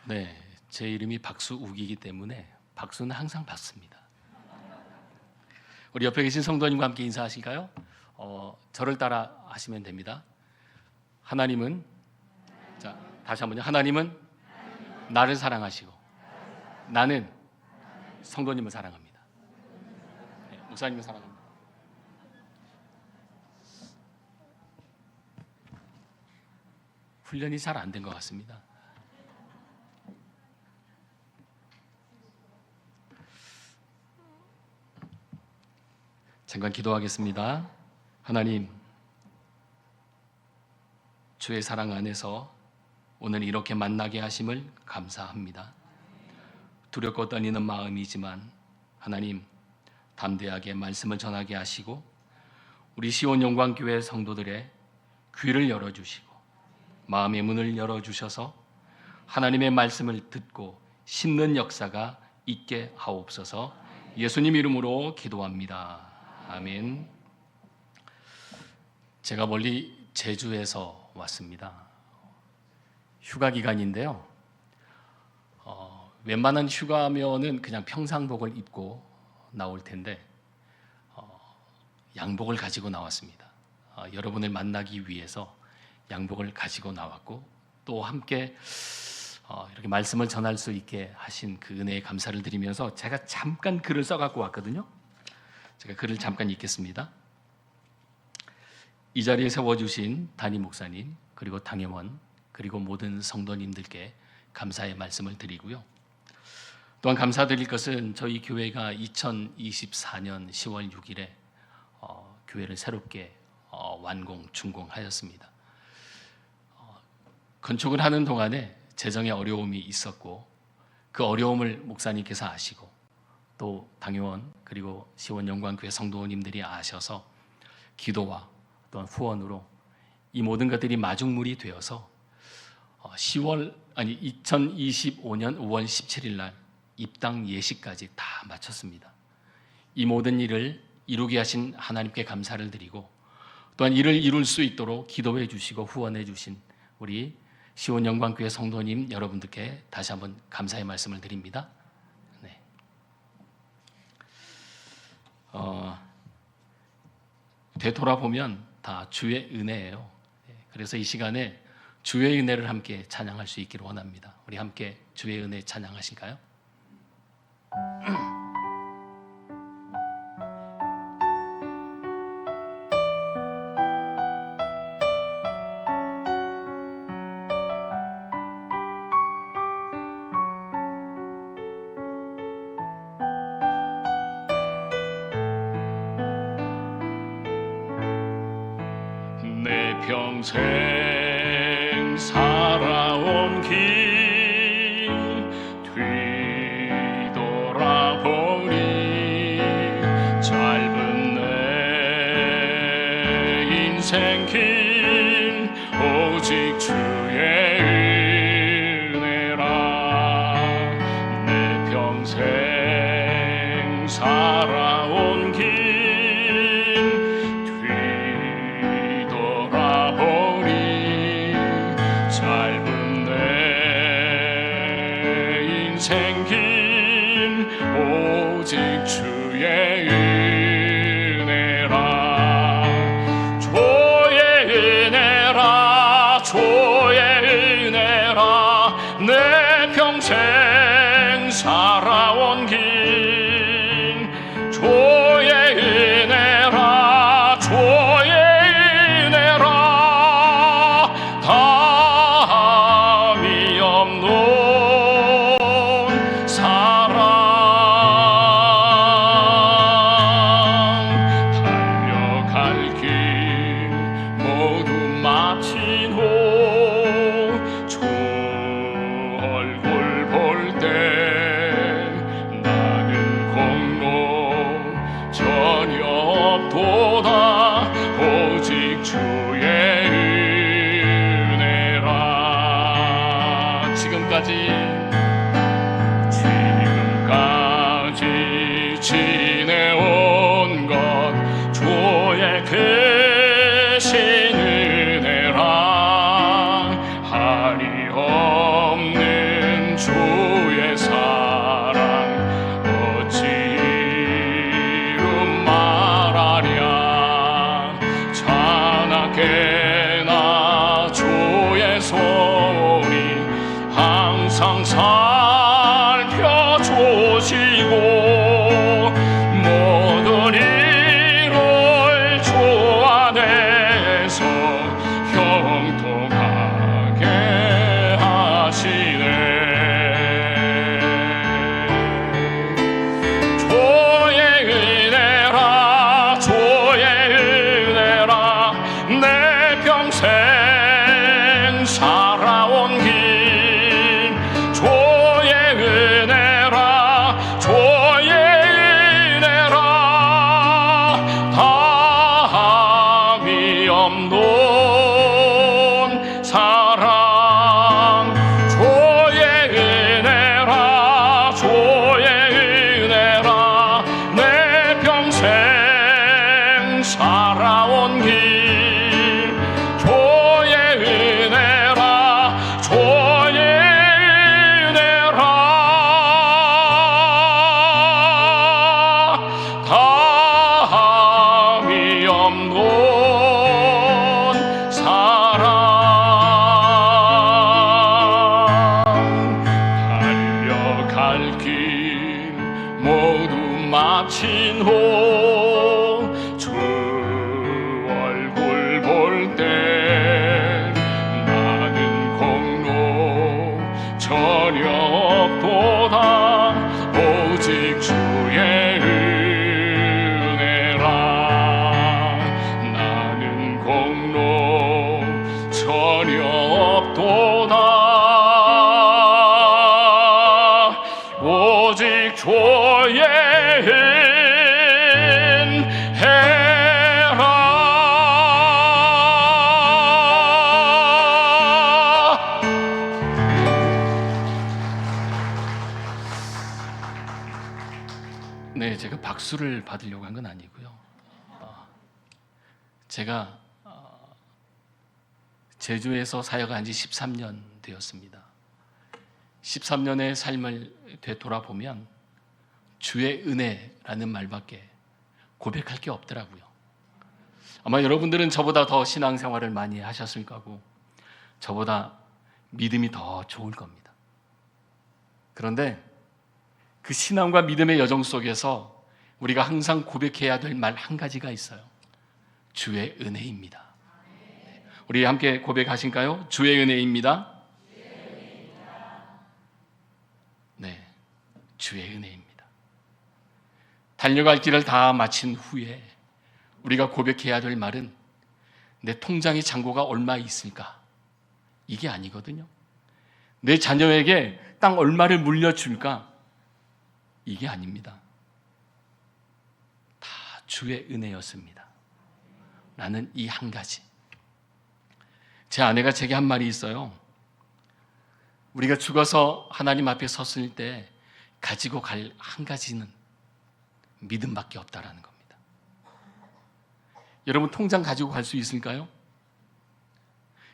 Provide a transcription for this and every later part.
네, 제 이름이 박수욱이기 때문에 박수는 항상 받습니다. 우리 옆에 계신 성도님과 함께 인사하실까요? 저를 따라 하시면 됩니다. 하나님은, 자 다시 한번요. 하나님은 나를 사랑하시고 나는 성도님을 사랑합니다. 네, 목사님을 사랑합니다. 훈련이 잘 안 된 것 같습니다. 잠깐 기도하겠습니다. 하나님, 주의 사랑 안에서 오늘 이렇게 만나게 하심을 감사합니다. 두렵고 떨리는 마음이지만 하나님, 담대하게 말씀을 전하게 하시고 우리 시온 영광교회 성도들의 귀를 열어주시고 마음의 문을 열어주셔서 하나님의 말씀을 듣고 심는 역사가 있게 하옵소서. 예수님 이름으로 기도합니다. 아멘. 제가 멀리 제주에서 왔습니다. 휴가 기간인데요. 웬만한 휴가면은 그냥 평상복을 입고 나올 텐데 양복을 가지고 나왔습니다. 여러분을 만나기 위해서 양복을 가지고 나왔고 또 함께 이렇게 말씀을 전할 수 있게 하신 그 은혜에 감사를 드리면서 제가 잠깐 글을 써갖고 왔거든요. 제가 글을 잠깐 읽겠습니다. 이 자리에 세워주신 담임 목사님 그리고 당회원 그리고 모든 성도님들께 감사의 말씀을 드리고요. 또한 감사드릴 것은 저희 교회가 2024년 10월 6일에 교회를 새롭게 완공 준공하였습니다. 건축을 하는 동안에 재정에 어려움이 있었고 그 어려움을 목사님께서 아시고 또 당회원 그리고 시원 영광교회 성도님들이 아셔서 기도와 또한 후원으로 이 모든 것들이 마중물이 되어서 2025년 5월 17일 날 입당 예식까지 다 마쳤습니다. 이 모든 일을 이루게 하신 하나님께 감사를 드리고 또한 이를 이룰 수 있도록 기도해 주시고 후원해 주신 우리 시온 영광교회 성도님 여러분들께 다시 한번 감사의 말씀을 드립니다. 네. 되돌아보면 다 주의 은혜예요. 그래서 이 시간에 주의 은혜를 함께 찬양할 수 있기를 원합니다. 우리 함께 주의 은혜 찬양하실까요? 내 평생 살아온 길 뒤돌아보니 짧은 내 인생길 오직 주의 은혜라. 내 평생 살아온 길 짧은 내 인생길 오직 주의 은혜라. 주의 은혜라 주의 은혜라. 내 평생 살아온 길 주의 은혜라 주의 은혜라. 오직 주의 은혜라. 지금까지 지내온 것 주의 크신 은혜라. 한이 없는 항상 살펴주시고 모든 일을 주 안에서 형통하게 하시네. 주의 은혜라 주의 은혜라 내 평생 살아온 길 주의 은혜라 주의 은혜라 다함이 없는 사랑 주의 은혜라 주의 은혜라 내 평생 살아온 길 주의 은혜라 주의 은혜라 다함이 없는 사랑 달려갈 길 모두 마친 후 주 얼굴 볼 때 나는 공로 전혀 없도다 오직 주의 은혜라 나는 공로 전혀 없도다 오직 주의 은혜라. 네, 제가 박수를 받으려고 한 건 아니고요. 제가 제주에서 사역한 지 13년 되었습니다. 13년의 삶을 되돌아보면 주의 은혜라는 말밖에 고백할 게 없더라고요. 아마 여러분들은 저보다 더 신앙생활을 많이 하셨을 거고 저보다 믿음이 더 좋을 겁니다. 그런데 그 신앙과 믿음의 여정 속에서 우리가 항상 고백해야 될 말 한 가지가 있어요. 주의 은혜입니다. 우리 함께 고백하실까요? 주의 은혜입니다. 네, 주의 은혜입니다. 달려갈 길을 다 마친 후에 우리가 고백해야 될 말은 내 통장의 잔고가 얼마 있을까? 이게 아니거든요. 내 자녀에게 땅 얼마를 물려줄까? 이게 아닙니다. 다 주의 은혜였습니다. 나는 이 한 가지. 제 아내가 제게 한 말이 있어요. 우리가 죽어서 하나님 앞에 섰을 때 가지고 갈 한 가지는 믿음밖에 없다라는 겁니다. 여러분 통장 가지고 갈 수 있을까요?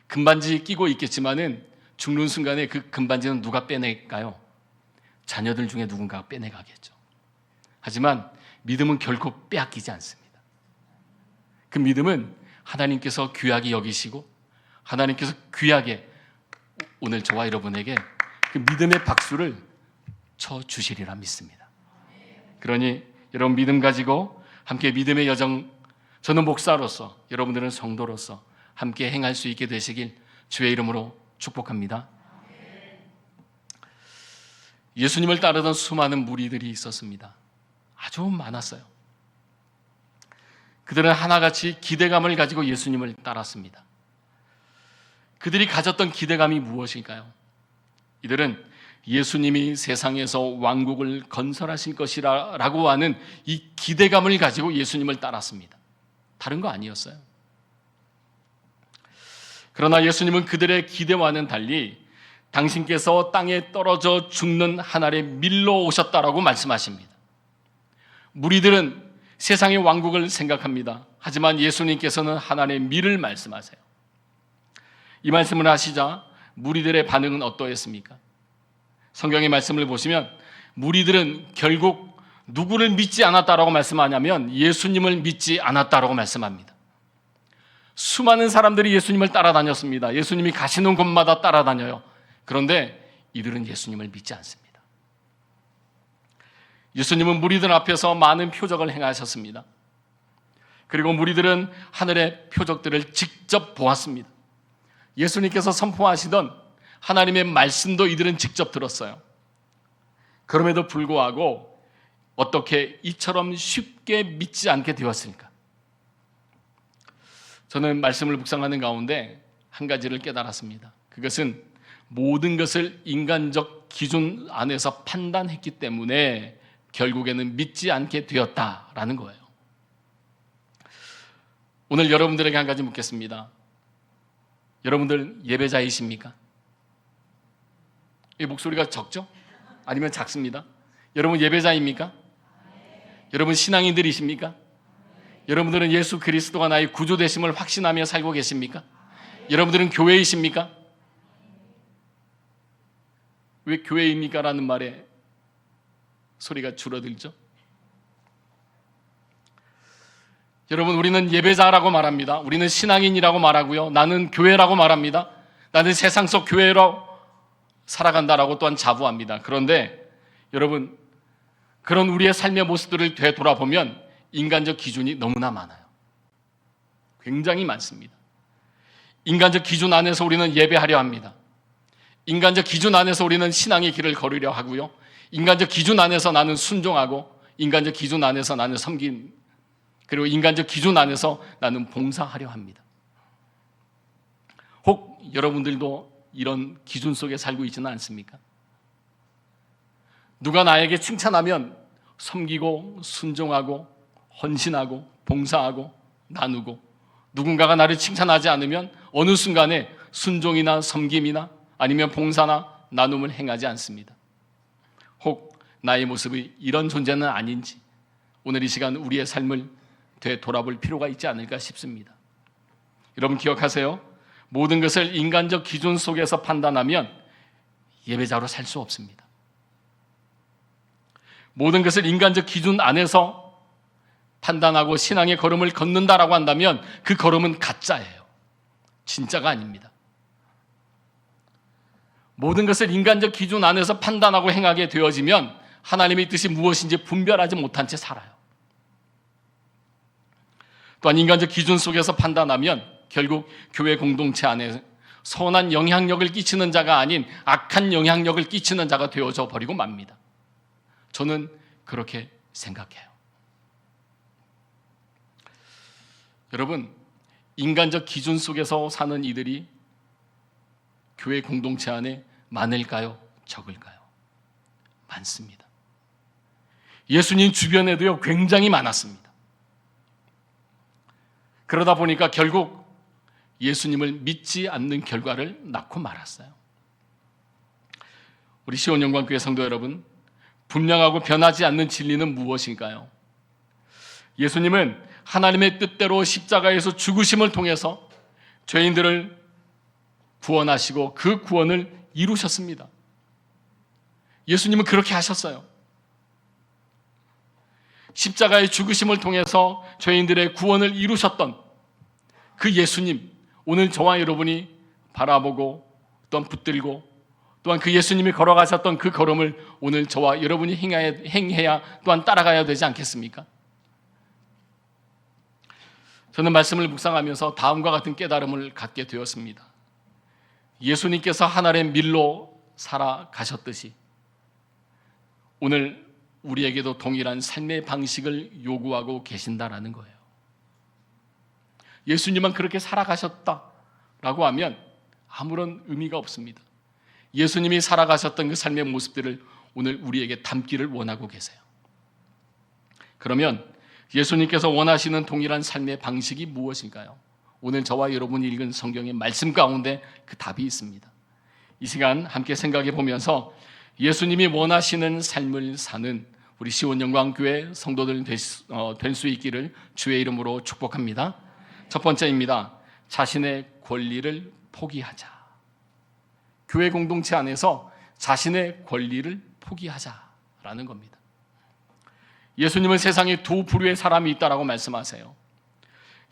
금반지 끼고 있겠지만은 죽는 순간에 그 금반지는 누가 빼낼까요? 자녀들 중에 누군가가 빼내가겠죠. 하지만 믿음은 결코 빼앗기지 않습니다. 그 믿음은 하나님께서 귀하게 여기시고 하나님께서 귀하게 오늘 저와 여러분에게 그 믿음의 박수를 쳐주시리라 믿습니다. 그러니 여러분 믿음 가지고 함께 믿음의 여정, 저는 목사로서 여러분들은 성도로서 함께 행할 수 있게 되시길 주의 이름으로 축복합니다. 예수님을 따르던 수많은 무리들이 있었습니다. 아주 많았어요. 그들은 하나같이 기대감을 가지고 예수님을 따랐습니다. 그들이 가졌던 기대감이 무엇일까요? 이들은 예수님이 세상에서 왕국을 건설하실 것이라고 하는 이 기대감을 가지고 예수님을 따랐습니다. 다른 거 아니었어요. 그러나 예수님은 그들의 기대와는 달리 당신께서 땅에 떨어져 죽는 하늘의 밀로 오셨다라고 말씀하십니다. 무리들은 세상의 왕국을 생각합니다. 하지만 예수님께서는 하늘의 밀을 말씀하세요. 이 말씀을 하시자 무리들의 반응은 어떠했습니까? 성경의 말씀을 보시면 무리들은 결국 누구를 믿지 않았다라고 말씀하냐면 예수님을 믿지 않았다라고 말씀합니다. 수많은 사람들이 예수님을 따라다녔습니다. 예수님이 가시는 곳마다 따라다녀요. 그런데 이들은 예수님을 믿지 않습니다. 예수님은 무리들 앞에서 많은 표적을 행하셨습니다. 그리고 무리들은 하늘의 표적들을 직접 보았습니다. 예수님께서 선포하시던 하나님의 말씀도 이들은 직접 들었어요. 그럼에도 불구하고 어떻게 이처럼 쉽게 믿지 않게 되었을까? 저는 말씀을 묵상하는 가운데 한 가지를 깨달았습니다. 그것은 모든 것을 인간적 기준 안에서 판단했기 때문에 결국에는 믿지 않게 되었다라는 거예요. 오늘 여러분들에게 한 가지 묻겠습니다. 여러분들 예배자이십니까? 이 목소리가 적죠? 아니면 작습니다? 여러분 예배자입니까? 여러분 신앙인들이십니까? 여러분들은 예수 그리스도가 나의 구주 되심을 확신하며 살고 계십니까? 여러분들은 교회이십니까? 왜 교회입니까? 라는 말에 소리가 줄어들죠? 여러분, 우리는 예배자라고 말합니다. 우리는 신앙인이라고 말하고요. 나는 교회라고 말합니다. 나는 세상 속 교회로 살아간다라고 또한 자부합니다. 그런데 여러분, 그런 우리의 삶의 모습들을 되돌아보면 인간적 기준이 너무나 많아요. 굉장히 많습니다. 인간적 기준 안에서 우리는 예배하려 합니다. 인간적 기준 안에서 우리는 신앙의 길을 걸으려 하고요. 인간적 기준 안에서 나는 순종하고, 인간적 기준 안에서 나는 섬긴, 그리고 인간적 기준 안에서 나는 봉사하려 합니다. 혹 여러분들도 이런 기준 속에 살고 있지는 않습니까? 누가 나에게 칭찬하면 섬기고 순종하고 헌신하고 봉사하고 나누고, 누군가가 나를 칭찬하지 않으면 어느 순간에 순종이나 섬김이나 아니면 봉사나 나눔을 행하지 않습니다. 혹 나의 모습이 이런 존재는 아닌지 오늘 이 시간 우리의 삶을 되돌아볼 필요가 있지 않을까 싶습니다. 여러분 기억하세요. 모든 것을 인간적 기준 속에서 판단하면 예배자로 살 수 없습니다. 모든 것을 인간적 기준 안에서 판단하고 신앙의 걸음을 걷는다라고 한다면 그 걸음은 가짜예요. 진짜가 아닙니다. 모든 것을 인간적 기준 안에서 판단하고 행하게 되어지면 하나님의 뜻이 무엇인지 분별하지 못한 채 살아요. 또한 인간적 기준 속에서 판단하면 결국 교회 공동체 안에 선한 영향력을 끼치는 자가 아닌 악한 영향력을 끼치는 자가 되어져 버리고 맙니다. 저는 그렇게 생각해요. 여러분, 인간적 기준 속에서 사는 이들이 교회 공동체 안에 많을까요? 적을까요? 많습니다. 예수님 주변에도요, 굉장히 많았습니다. 그러다 보니까 결국 예수님을 믿지 않는 결과를 낳고 말았어요. 우리 시온영광교회 성도 여러분, 분명하고 변하지 않는 진리는 무엇인가요? 예수님은 하나님의 뜻대로 십자가에서 죽으심을 통해서 죄인들을 구원하시고 그 구원을 이루셨습니다. 예수님은 그렇게 하셨어요. 십자가의 죽으심을 통해서 죄인들의 구원을 이루셨던 그 예수님, 오늘 저와 여러분이 바라보고 또한 붙들고 또한 그 예수님이 걸어가셨던 그 걸음을 오늘 저와 여러분이 행해야 또한 따라가야 되지 않겠습니까? 저는 말씀을 묵상하면서 다음과 같은 깨달음을 갖게 되었습니다. 예수님께서 하나의 밀로 살아가셨듯이 오늘 우리에게도 동일한 삶의 방식을 요구하고 계신다라는 거예요. 예수님만 그렇게 살아가셨다라고 하면 아무런 의미가 없습니다. 예수님이 살아가셨던 그 삶의 모습들을 오늘 우리에게 담기를 원하고 계세요. 그러면 예수님께서 원하시는 동일한 삶의 방식이 무엇인가요? 오늘 저와 여러분이 읽은 성경의 말씀 가운데 그 답이 있습니다. 이 시간 함께 생각해 보면서 예수님이 원하시는 삶을 사는 우리 시온영광교회 성도들 될 수 있기를 주의 이름으로 축복합니다. 첫 번째입니다. 자신의 권리를 포기하자. 교회 공동체 안에서 자신의 권리를 포기하자라는 겁니다. 예수님은 세상에 두 부류의 사람이 있다라고 말씀하세요.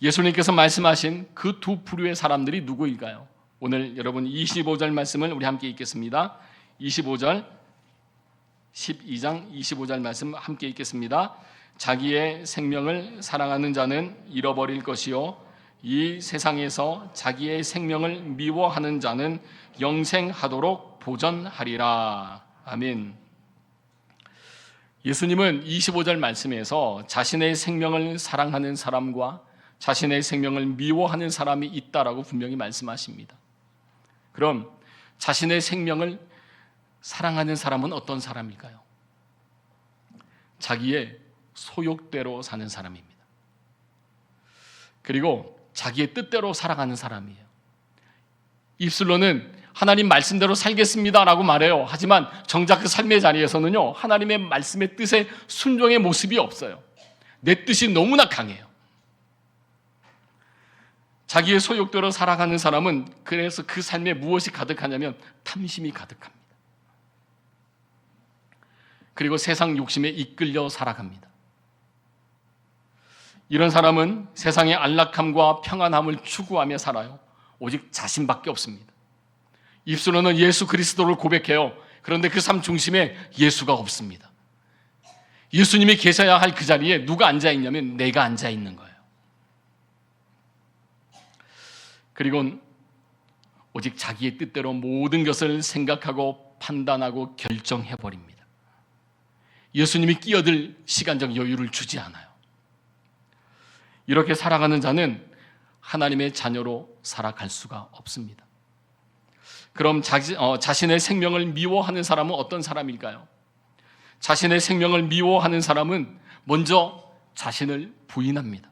예수님께서 말씀하신 그 두 부류의 사람들이 누구일까요? 오늘 여러분 25절 말씀을 우리 함께 읽겠습니다. 25절 12장 25절 말씀 함께 읽겠습니다. 자기의 생명을 사랑하는 자는 잃어버릴 것이요 이 세상에서 자기의 생명을 미워하는 자는 영생하도록 보전하리라. 아멘. 예수님은 25절 말씀에서 자신의 생명을 사랑하는 사람과 자신의 생명을 미워하는 사람이 있다라고 분명히 말씀하십니다. 그럼 자신의 생명을 사랑하는 사람은 어떤 사람일까요? 자기의 소욕대로 사는 사람입니다. 그리고 자기의 뜻대로 살아가는 사람이에요. 입술로는 하나님 말씀대로 살겠습니다라고 말해요. 하지만 정작 그 삶의 자리에서는요, 하나님의 말씀의 뜻에 순종의 모습이 없어요. 내 뜻이 너무나 강해요. 자기의 소욕대로 살아가는 사람은 그래서 그 삶에 무엇이 가득하냐면 탐심이 가득합니다. 그리고 세상 욕심에 이끌려 살아갑니다. 이런 사람은 세상의 안락함과 평안함을 추구하며 살아요. 오직 자신밖에 없습니다. 입술로는 예수 그리스도를 고백해요. 그런데 그 삶 중심에 예수가 없습니다. 예수님이 계셔야 할 그 자리에 누가 앉아있냐면 내가 앉아있는 거예요. 그리고 오직 자기의 뜻대로 모든 것을 생각하고 판단하고 결정해버립니다. 예수님이 끼어들 시간적 여유를 주지 않아요. 이렇게 살아가는 자는 하나님의 자녀로 살아갈 수가 없습니다. 그럼 자신의 생명을 미워하는 사람은 어떤 사람일까요? 자신의 생명을 미워하는 사람은 먼저 자신을 부인합니다.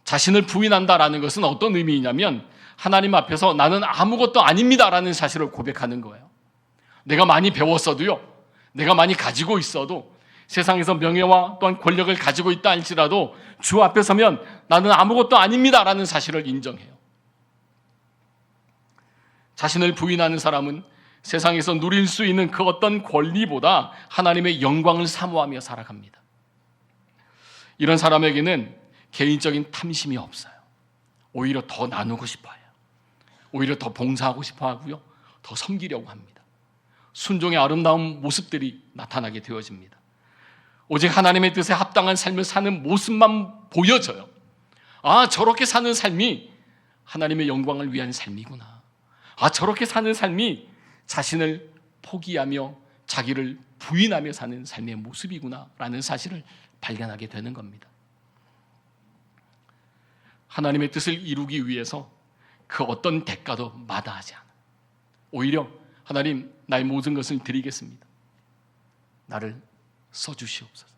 자신을 부인한다라는 것은 어떤 의미이냐면 하나님 앞에서 나는 아무것도 아닙니다라는 사실을 고백하는 거예요. 내가 많이 배웠어도요, 내가 많이 가지고 있어도, 세상에서 명예와 또한 권력을 가지고 있다 할지라도 주 앞에 서면 나는 아무것도 아닙니다라는 사실을 인정해요. 자신을 부인하는 사람은 세상에서 누릴 수 있는 그 어떤 권리보다 하나님의 영광을 사모하며 살아갑니다. 이런 사람에게는 개인적인 탐심이 없어요. 오히려 더 나누고 싶어 해요. 오히려 더 봉사하고 싶어 하고요, 더 섬기려고 합니다. 순종의 아름다운 모습들이 나타나게 되어집니다. 오직 하나님의 뜻에 합당한 삶을 사는 모습만 보여져요. 아, 저렇게 사는 삶이 하나님의 영광을 위한 삶이구나. 아, 저렇게 사는 삶이 자신을 포기하며 자기를 부인하며 사는 삶의 모습이구나 라는 사실을 발견하게 되는 겁니다. 하나님의 뜻을 이루기 위해서 그 어떤 대가도 마다하지 않아요. 오히려 하나님, 나의 모든 것을 드리겠습니다. 나를 써주시옵소서.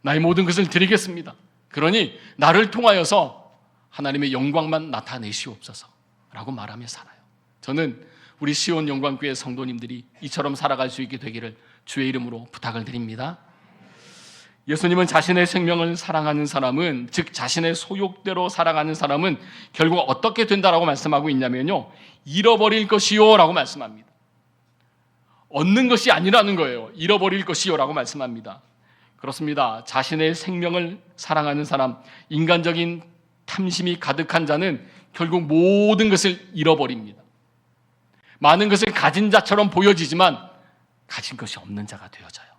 나의 모든 것을 드리겠습니다. 그러니 나를 통하여서 하나님의 영광만 나타내시옵소서 라고 말하며 살아요. 저는 우리 시온 영광교회 성도님들이 이처럼 살아갈 수 있게 되기를 주의 이름으로 부탁을 드립니다. 예수님은 자신의 생명을 사랑하는 사람은, 즉 자신의 소욕대로 살아가는 사람은 결국 어떻게 된다라고 말씀하고 있냐면요, 잃어버릴 것이요 라고 말씀합니다. 얻는 것이 아니라는 거예요. 잃어버릴 것이요 라고 말씀합니다. 그렇습니다. 자신의 생명을 사랑하는 사람, 인간적인 탐심이 가득한 자는 결국 모든 것을 잃어버립니다. 많은 것을 가진 자처럼 보여지지만 가진 것이 없는 자가 되어져요.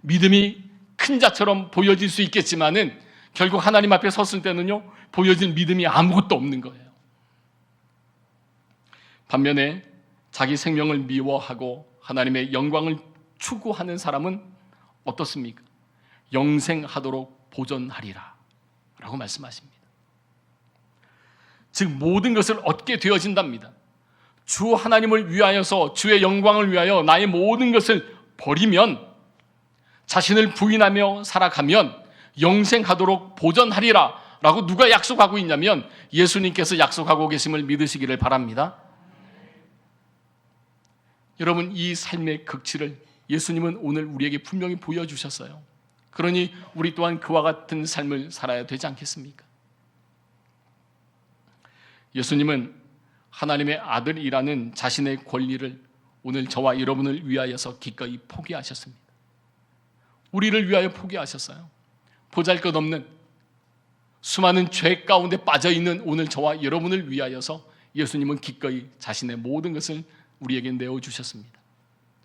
믿음이 큰 자처럼 보여질 수 있겠지만은 결국 하나님 앞에 섰을 때는요, 보여질 믿음이 아무것도 없는 거예요. 반면에 자기 생명을 미워하고 하나님의 영광을 추구하는 사람은 어떻습니까? 영생하도록 보존하리라 라고 말씀하십니다. 즉 모든 것을 얻게 되어진답니다. 주 하나님을 위하여서, 주의 영광을 위하여 나의 모든 것을 버리면, 자신을 부인하며 살아가면 영생하도록 보존하리라 라고 누가 약속하고 있냐면 예수님께서 약속하고 계심을 믿으시기를 바랍니다. 여러분, 이 삶의 극치를 예수님은 오늘 우리에게 분명히 보여주셨어요. 그러니 우리 또한 그와 같은 삶을 살아야 되지 않겠습니까? 예수님은 하나님의 아들이라는 자신의 권리를 오늘 저와 여러분을 위하여서 기꺼이 포기하셨습니다. 우리를 위하여 포기하셨어요. 보잘것없는 수많은 죄 가운데 빠져있는 오늘 저와 여러분을 위하여서 예수님은 기꺼이 자신의 모든 것을 우리에게 내어주셨습니다.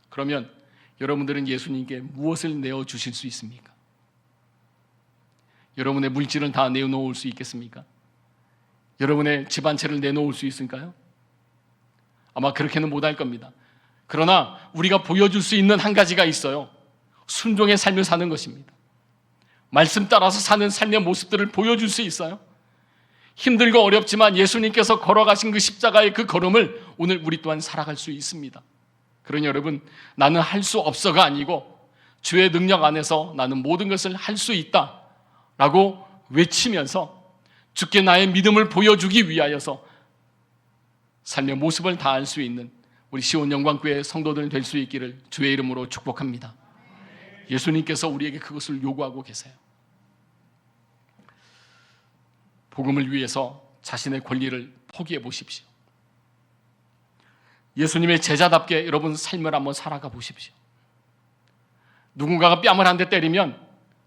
그러면 여러분들은 예수님께 무엇을 내어주실 수 있습니까? 여러분의 물질은 다 내어놓을 수 있겠습니까? 여러분의 집 한 채를 내놓을 수 있을까요? 아마 그렇게는 못할 겁니다. 그러나 우리가 보여줄 수 있는 한 가지가 있어요. 순종의 삶을 사는 것입니다. 말씀 따라서 사는 삶의 모습들을 보여줄 수 있어요. 힘들고 어렵지만 예수님께서 걸어가신 그 십자가의 그 걸음을 오늘 우리 또한 살아갈 수 있습니다. 그러니 여러분, 나는 할 수 없어가 아니고 주의 능력 안에서 나는 모든 것을 할 수 있다 라고 외치면서 주께 나의 믿음을 보여주기 위하여서 삶의 모습을 다할 수 있는 우리 시온 영광교회 성도들 될 수 있기를 주의 이름으로 축복합니다. 예수님께서 우리에게 그것을 요구하고 계세요. 복음을 위해서 자신의 권리를 포기해 보십시오. 예수님의 제자답게 여러분 삶을 한번 살아가 보십시오. 누군가가 뺨을 한 대 때리면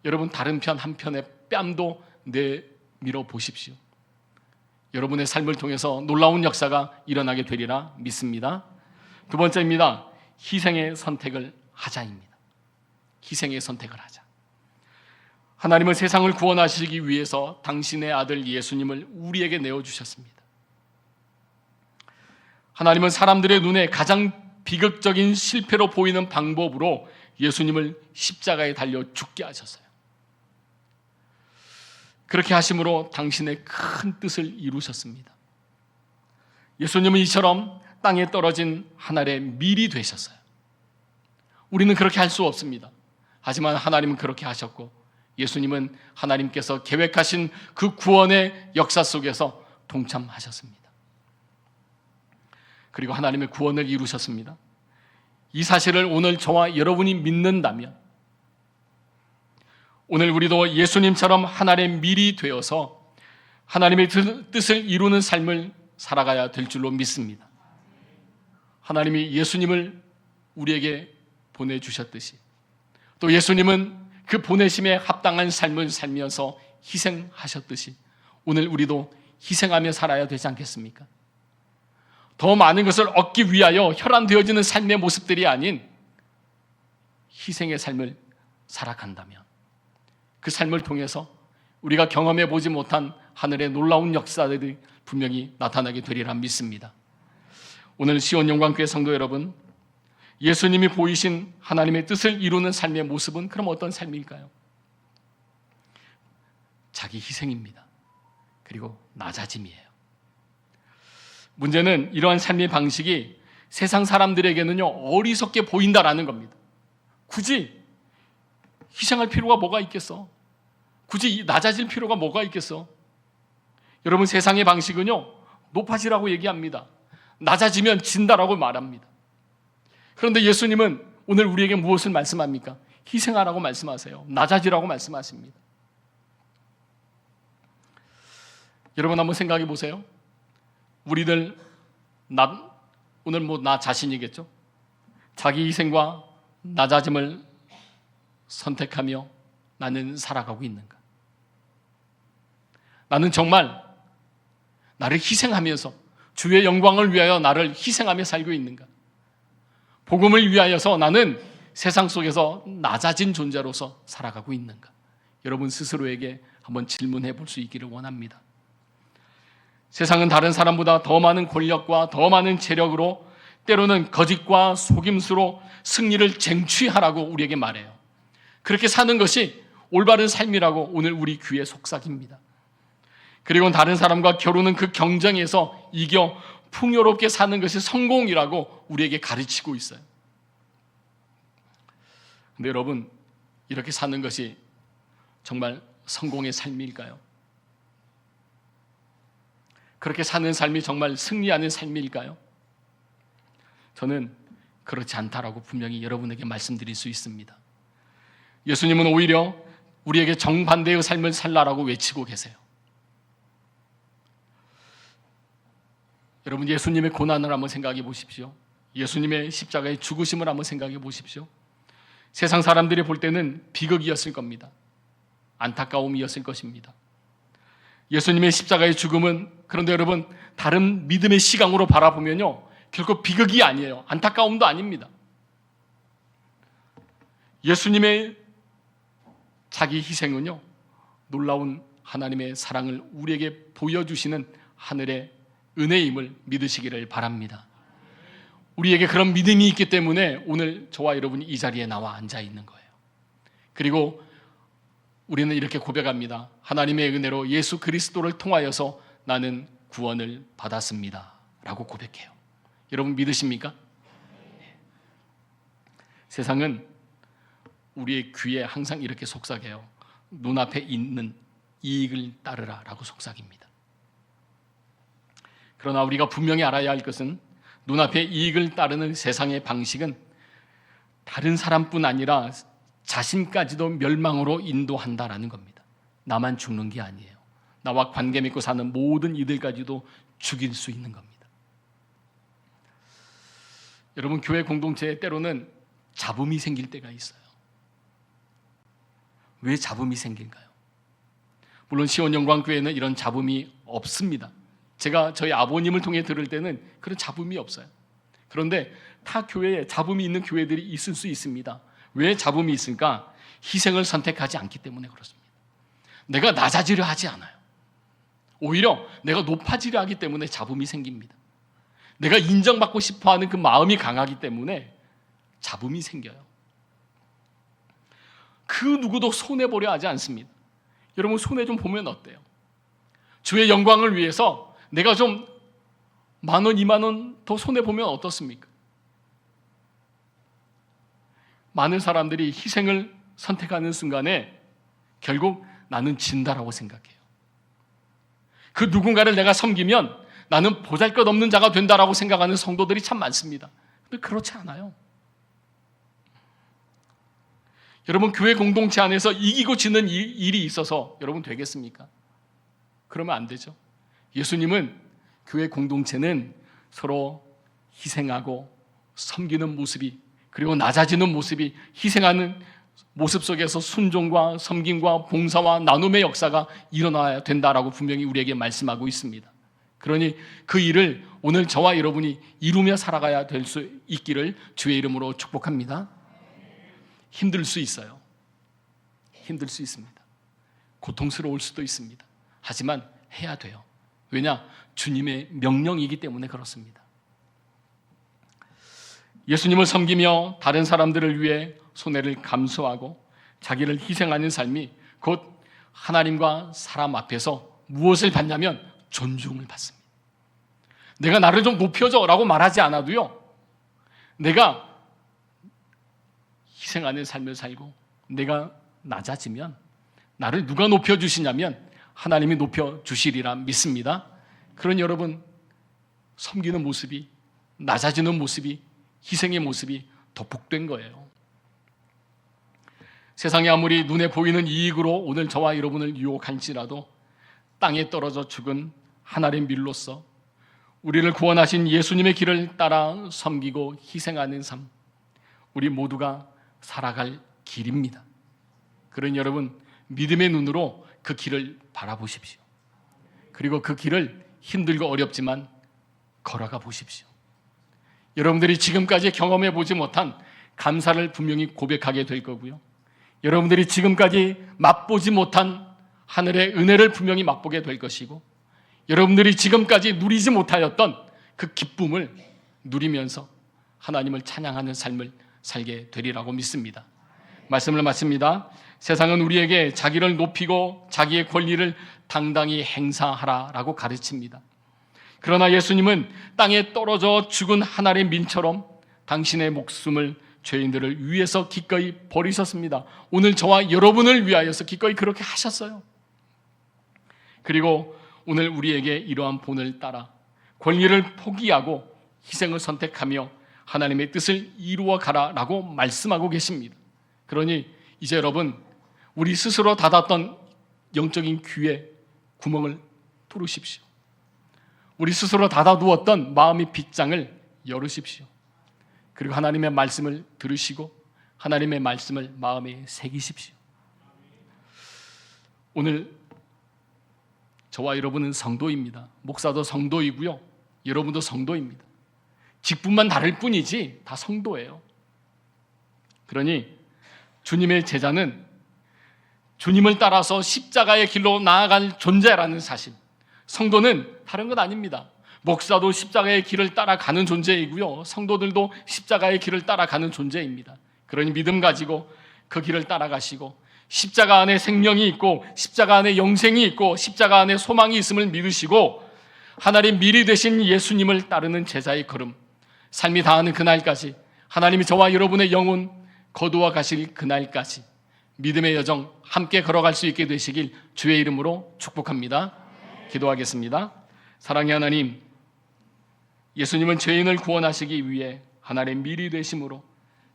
여러분 다른 편 한편의 뺨도 내밀어 보십시오. 여러분의 삶을 통해서 놀라운 역사가 일어나게 되리라 믿습니다. 두 번째입니다. 희생의 선택을 하자입니다. 희생의 선택을 하자. 하나님은 세상을 구원하시기 위해서 당신의 아들 예수님을 우리에게 내어주셨습니다. 하나님은 사람들의 눈에 가장 비극적인 실패로 보이는 방법으로 예수님을 십자가에 달려 죽게 하셨어요. 그렇게 하심으로 당신의 큰 뜻을 이루셨습니다. 예수님은 이처럼 땅에 떨어진 한 알의 밀이 되셨어요. 우리는 그렇게 할 수 없습니다. 하지만 하나님은 그렇게 하셨고 예수님은 하나님께서 계획하신 그 구원의 역사 속에서 동참하셨습니다. 그리고 하나님의 구원을 이루셨습니다. 이 사실을 오늘 저와 여러분이 믿는다면 오늘 우리도 예수님처럼 하나님의 밀이 되어서 하나님의 뜻을 이루는 삶을 살아가야 될 줄로 믿습니다. 하나님이 예수님을 우리에게 보내주셨듯이 또 예수님은 그 보내심에 합당한 삶을 살면서 희생하셨듯이 오늘 우리도 희생하며 살아야 되지 않겠습니까? 더 많은 것을 얻기 위하여 혈안되어지는 삶의 모습들이 아닌 희생의 삶을 살아간다면 그 삶을 통해서 우리가 경험해 보지 못한 하늘의 놀라운 역사들이 분명히 나타나게 되리라 믿습니다. 오늘 시온 영광교회 성도 여러분, 예수님이 보이신 하나님의 뜻을 이루는 삶의 모습은 그럼 어떤 삶일까요? 자기 희생입니다. 그리고 낮아짐이에요. 문제는 이러한 삶의 방식이 세상 사람들에게는요 어리석게 보인다라는 겁니다. 굳이 희생할 필요가 뭐가 있겠어? 굳이 낮아질 필요가 뭐가 있겠어? 여러분, 세상의 방식은요 높아지라고 얘기합니다. 낮아지면 진다라고 말합니다. 그런데 예수님은 오늘 우리에게 무엇을 말씀합니까? 희생하라고 말씀하세요. 낮아지라고 말씀하십니다. 여러분 한번 생각해 보세요. 우리들 오늘 나 자신이겠죠? 자기 희생과 낮아짐을 선택하며 나는 살아가고 있는가? 나는 정말 나를 희생하면서 주의 영광을 위하여 나를 희생하며 살고 있는가? 복음을 위하여서 나는 세상 속에서 낮아진 존재로서 살아가고 있는가? 여러분 스스로에게 한번 질문해 볼 수 있기를 원합니다. 세상은 다른 사람보다 더 많은 권력과 더 많은 재력으로 때로는 거짓과 속임수로 승리를 쟁취하라고 우리에게 말해요. 그렇게 사는 것이 올바른 삶이라고 오늘 우리 귀에 속삭입니다. 그리고 다른 사람과 겨루는 그 경쟁에서 이겨 풍요롭게 사는 것이 성공이라고 우리에게 가르치고 있어요. 근데 여러분, 이렇게 사는 것이 정말 성공의 삶일까요? 그렇게 사는 삶이 정말 승리하는 삶일까요? 저는 그렇지 않다라고 분명히 여러분에게 말씀드릴 수 있습니다. 예수님은 오히려 우리에게 정반대의 삶을 살라라고 외치고 계세요. 여러분, 예수님의 고난을 한번 생각해 보십시오. 예수님의 십자가의 죽으심을 한번 생각해 보십시오. 세상 사람들이 볼 때는 비극이었을 겁니다. 안타까움이었을 것입니다. 예수님의 십자가의 죽음은, 그런데 여러분 다른 믿음의 시각으로 바라보면요 결코 비극이 아니에요. 안타까움도 아닙니다. 예수님의 자기 희생은요, 놀라운 하나님의 사랑을 우리에게 보여주시는 하늘의 은혜임을 믿으시기를 바랍니다. 우리에게 그런 믿음이 있기 때문에 오늘 저와 여러분이 이 자리에 나와 앉아 있는 거예요. 그리고 우리는 이렇게 고백합니다. 하나님의 은혜로 예수 그리스도를 통하여서 나는 구원을 받았습니다 라고 고백해요. 여러분 믿으십니까? 세상은 우리의 귀에 항상 이렇게 속삭여요. 눈앞에 있는 이익을 따르라 라고 속삭입니다. 그러나 우리가 분명히 알아야 할 것은 눈앞에 이익을 따르는 세상의 방식은 다른 사람뿐 아니라 자신까지도 멸망으로 인도한다라는 겁니다. 나만 죽는 게 아니에요. 나와 관계 맺고 사는 모든 이들까지도 죽일 수 있는 겁니다. 여러분, 교회 공동체에 때로는 잡음이 생길 때가 있어요. 왜 잡음이 생길까요? 물론 시온영광교회는 이런 잡음이 없습니다. 제가 저희 아버님을 통해 들을 때는 그런 잡음이 없어요. 그런데 타 교회에 잡음이 있는 교회들이 있을 수 있습니다. 왜 잡음이 있을까? 희생을 선택하지 않기 때문에 그렇습니다. 내가 낮아지려 하지 않아요. 오히려 내가 높아지려 하기 때문에 잡음이 생깁니다. 내가 인정받고 싶어하는 그 마음이 강하기 때문에 잡음이 생겨요. 그 누구도 손해보려 하지 않습니다. 여러분, 손해 좀 보면 어때요? 주의 영광을 위해서 내가 좀 10,000원, 20,000원 더 손해보면 어떻습니까? 많은 사람들이 희생을 선택하는 순간에 결국 나는 진다라고 생각해요. 그 누군가를 내가 섬기면 나는 보잘것없는 자가 된다라고 생각하는 성도들이 참 많습니다. 근데 그렇지 않아요. 여러분, 교회 공동체 안에서 이기고 지는 일이 있어서 여러분 되겠습니까? 그러면 안 되죠. 예수님은 교회 공동체는 서로 희생하고 섬기는 모습이, 그리고 낮아지는 모습이, 희생하는 모습 속에서 순종과 섬김과 봉사와 나눔의 역사가 일어나야 된다라고 분명히 우리에게 말씀하고 있습니다. 그러니 그 일을 오늘 저와 여러분이 이루며 살아가야 될 수 있기를 주의 이름으로 축복합니다. 힘들 수 있어요. 힘들 수 있습니다. 고통스러울 수도 있습니다. 하지만 해야 돼요. 왜냐? 주님의 명령이기 때문에 그렇습니다. 예수님을 섬기며 다른 사람들을 위해 손해를 감수하고 자기를 희생하는 삶이 곧 하나님과 사람 앞에서 무엇을 받냐면 존중을 받습니다. 내가 나를 좀 높여줘 라고 말하지 않아도요, 내가 희생하는 삶을 살고 내가 낮아지면 나를 누가 높여주시냐면 하나님이 높여주시리라 믿습니다. 그런 여러분, 섬기는 모습이, 낮아지는 모습이, 희생의 모습이 더 복된 거예요. 세상에 아무리 눈에 보이는 이익으로 오늘 저와 여러분을 유혹할지라도 땅에 떨어져 죽은 하나님의 밀로서 우리를 구원하신 예수님의 길을 따라 섬기고 희생하는 삶, 우리 모두가 살아갈 길입니다. 그런 여러분, 믿음의 눈으로 그 길을 바라보십시오. 그리고 그 길을 힘들고 어렵지만 걸어가 보십시오. 여러분들이 지금까지 경험해 보지 못한 감사를 분명히 고백하게 될 거고요, 여러분들이 지금까지 맛보지 못한 하늘의 은혜를 분명히 맛보게 될 것이고, 여러분들이 지금까지 누리지 못하였던 그 기쁨을 누리면서 하나님을 찬양하는 삶을 살게 되리라고 믿습니다. 말씀을 마칩니다. 세상은 우리에게 자기를 높이고 자기의 권리를 당당히 행사하라라고 가르칩니다. 그러나 예수님은 땅에 떨어져 죽은 하나님의 민처럼 당신의 목숨을 죄인들을 위해서 기꺼이 버리셨습니다. 오늘 저와 여러분을 위하여서 기꺼이 그렇게 하셨어요. 그리고 오늘 우리에게 이러한 본을 따라 권리를 포기하고 희생을 선택하며 하나님의 뜻을 이루어 가라라고 말씀하고 계십니다. 그러니 이제 여러분, 우리 스스로 닫았던 영적인 귀에 구멍을 뚫으십시오. 우리 스스로 닫아두었던 마음의 빗장을 열으십시오. 그리고 하나님의 말씀을 들으시고 하나님의 말씀을 마음에 새기십시오. 오늘 저와 여러분은 성도입니다. 목사도 성도이고요, 여러분도 성도입니다. 직분만 다를 뿐이지 다 성도예요. 그러니 주님의 제자는 주님을 따라서 십자가의 길로 나아갈 존재라는 사실, 성도는 다른 것 아닙니다. 목사도 십자가의 길을 따라가는 존재이고요, 성도들도 십자가의 길을 따라가는 존재입니다. 그러니 믿음 가지고 그 길을 따라가시고 십자가 안에 생명이 있고 십자가 안에 영생이 있고 십자가 안에 소망이 있음을 믿으시고 하나님 미리 되신 예수님을 따르는 제자의 걸음, 삶이 다하는 그날까지, 하나님이 저와 여러분의 영혼 거두어 가실 그날까지 믿음의 여정 함께 걸어갈 수 있게 되시길 주의 이름으로 축복합니다. 기도하겠습니다. 사랑의 하나님, 예수님은 죄인을 구원하시기 위해 하나님의 미리 되심으로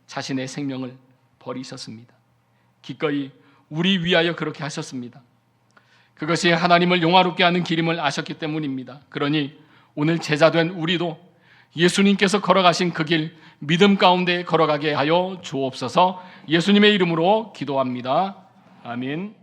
자신의 생명을 버리셨습니다. 기꺼이 우리 위하여 그렇게 하셨습니다. 그것이 하나님을 영화롭게 하는 길임을 아셨기 때문입니다. 그러니 오늘 제자된 우리도 예수님께서 걸어가신 그 길 믿음 가운데 걸어가게 하여 주옵소서. 예수님의 이름으로 기도합니다. 아멘.